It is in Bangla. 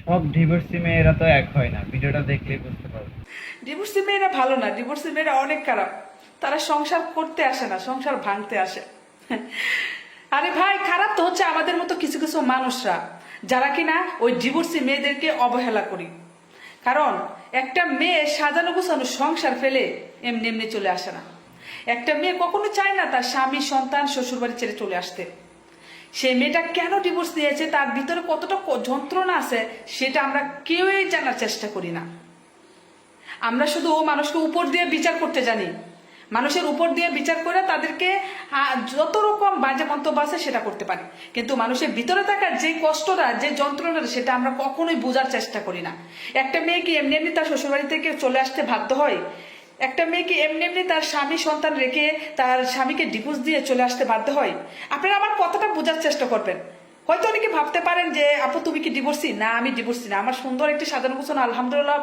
সব ডিভোর্সি মেয়েরা তো এক হয় না, ভিডিওটা দেখলেই বুঝতে পারবে। ডিভোর্সি মেয়েরা ভালো না, ডিভোর্সি মেয়েরা অনেক খারাপ। তারা সংসার করতে আসে না, সংসার ভাঙতে আসে। আরে ভাই, খারাপ তো হচ্ছে আমাদের মতো কিছু কিছু মানুষরা, যারা কিনা ওই ডিভোর্সি মেয়েদেরকে অবহেলা করি। কারণ একটা মেয়ে সাজানো গোছানো সংসার ফেলে এমনি এমনি চলে আসে না। একটা মেয়ে কখনো চায় না তার স্বামী সন্তান শ্বশুরবাড়ি ছেড়ে চলে আসতে। সেই মেয়েটা কেন ডিভোর্স দিয়েছে, তার ভিতরে কতটা যন্ত্রণা আছে, সেটা আমরা কেউই জানার চেষ্টা করি না। আমরা শুধু মানুষকে উপর দিয়ে বিচার করতে জানি, মানুষের উপর দিয়ে বিচার করে তাদেরকে যত রকম বাজে মন্তব্য আছে সেটা করতে পারি, কিন্তু মানুষের ভিতরে থাকার যে কষ্টটা, যে যন্ত্রণাটা, সেটা আমরা কখনোই বোঝার চেষ্টা করি না। একটা মেয়ে কি এমনি এমনি তার শ্বশুরবাড়ি থেকে চলে আসতে বাধ্য হয়? একটা মেয়ে কি এমনি এমনি তার স্বামী সন্তান রেখে তার স্বামীকে ডিভোর্স দিয়ে চলে আসতে বাধ্য হয়? আপনারা আমার কথাটা বোঝার চেষ্টা করবেন। হয়তো অনেকে ভাবতে পারেন যে আপু তুমি কি ডিভোর্সি? না, আমি ডিভোর্সি না, আমার সুন্দর একটি সাজানো গোছানো আলহামদুলিল্লাহ